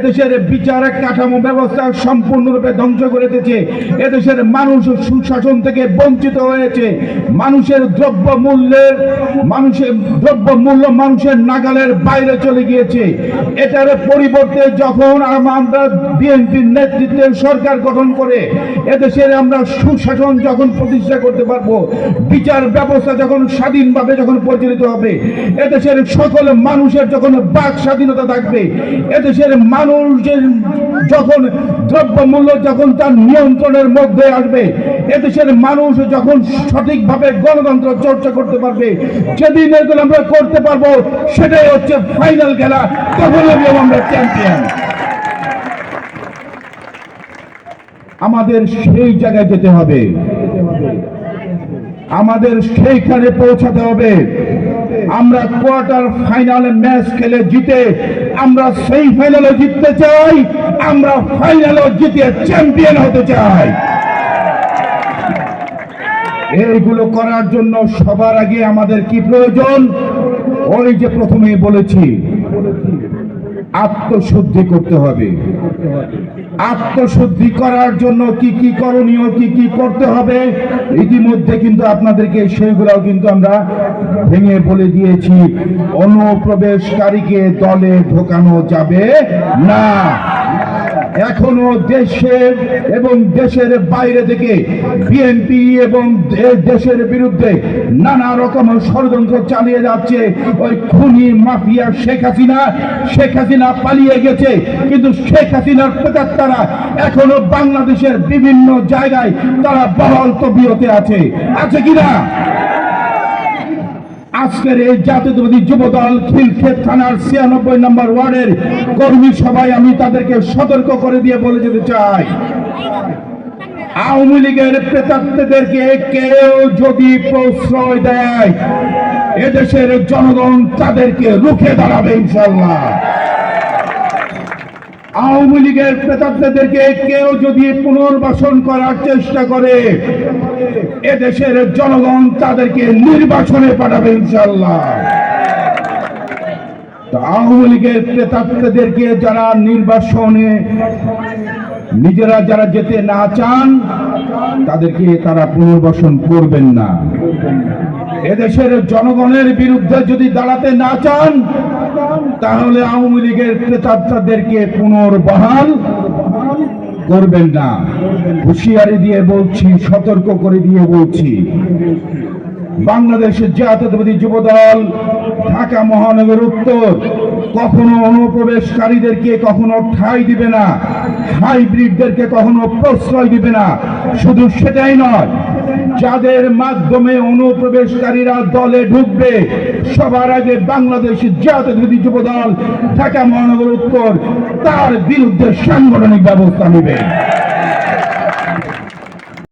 এদেশের বিচারের কাঠামো ব্যবস্থা সম্পূর্ণরূপে ধ্বংস করে দিয়েছে। এদেশের মানুষ সুশাসন থেকে বঞ্চিত হয়েছে। মানুষের দ্রব্য মানুষের নাগালের বাইরে চলে গিয়েছে। এটার পরিবর্তে যখন আমরা বিএনপির নেতৃত্বের সরকার গঠন করে এদেশের আমরা সুশাসন যখন প্রতিষ্ঠা করতে পারবো, বিচার ব্যবস্থা যখন স্বাধীনভাবে যখন পরিচালিত হবে, এদেশের সকল মানুষের যখন বাক স্বাধীনতা থাকবে, এদেশের মানুষের যখন দ্রব্যমূল্য যখন তার নিয়ন্ত্রণের মধ্যে আসবে, এদেশের মানুষ যখন সঠিকভাবে গণতন্ত্র চর্চা করতে পারবে, যেদিন এগুলো আমরা করতে পারবো সেটাই হচ্ছে ফাইনাল খেলা, তখন আমরা চ্যাম্পিয়ন। আমাদের সেই জায়গায় যেতে হবে, আমাদের সেইখানে পৌঁছাতে হবে। আমরা কোয়ার্টার ফাইনালে ম্যাচ খেলে জিতে আমরা সেই ফাইনালে জিততে চাই, আমরা ফাইনালে জিতে চ্যাম্পিয়ন হতে চাই। এইগুলো করার জন্য সবার আগে আমাদের কি প্রয়োজন? ওই যে প্রথমেই বলেছি, আত্মশুদ্ধি করতে হবে। আত্মশুদ্ধি করার জন্য কি কি করণীয়, কি কি করতে হবে, ইতিমধ্যে কিন্তু আপনাদেরকে সেইগুলোও কিন্তু আমরা ভেঙে বলে দিয়েছি। অনুপ্রবেশকারীকে দলে ঢোকানো যাবে না। এখনো দেশের এবং দেশের বাইরে থেকে বিএনপি এবং দেশের বিরুদ্ধে নানা রকম ষড়যন্ত্র চালিয়ে যাচ্ছে। ওই খুনি মাফিয়া শেখ হাসিনা পালিয়ে গেছে, কিন্তু শেখ হাসিনার প্রেতাত্মারা এখনো বাংলাদেশের বিভিন্ন জায়গায় তারা বহাল তবিয়তে আছে কিনা? আজকের এই জাতীয়তাবাদী যুবদল খিলক্ষেত থানার 96 নম্বর ওয়ার্ডের কর্মী সভায় আমি তাদেরকে সতর্ক করে দিয়ে বলে যেতে চাই, আওয়ামী লীগের প্রেতাত্মাদেরকে কেউ যদি প্রশ্রয় দেয়, এদেশের জনগণ তাদেরকে রুখে দাঁড়াবে ইনশাআল্লাহ। আওয়ামী লীগের প্রেতাত্মাদেরকে কেউ যদি পুনর্বাসন করার চেষ্টা করে, এদেশের জনগণ তাদেরকে নির্বাচনে পাঠাবে ইনশাআল্লাহ। আওয়ামী লীগের প্রেতাত্মাদেরকে যারা নির্বাচনে নিজেরা যারা যেতে না চান, তাদেরকে তারা পুনর্বাসন করবেন না। এদেশের জনগণের বিরুদ্ধে যদি দাঁড়াতে না চান, তাহলে আওয়ামী লীগের প্রেতাত্মাদেরকে পুনর্বহাল করবেন না। হুঁশিয়ারি দিয়ে বলছি, সতর্ক করে দিয়ে বলছি, বাংলাদেশের জাতীয়তাবাদী যুবদল ঢাকা মহানগর উত্তর কখনো অনুপ্রবেশকারীদেরকে কখনো ঠাঁই দিবে না, হাইব্রিডদেরকে কখনো প্রশ্রয় দিবে না। শুধু সেটাই নয়, যাদের মাধ্যমে অনুপ্রবেশকারীরা দলে ঢুকবে, সবার আগে বাংলাদেশ জাতীয়তাবাদী যুবদল ঢাকা মহানগর উত্তর তার বিরুদ্ধে সাংগঠনিক ব্যবস্থা নেবে।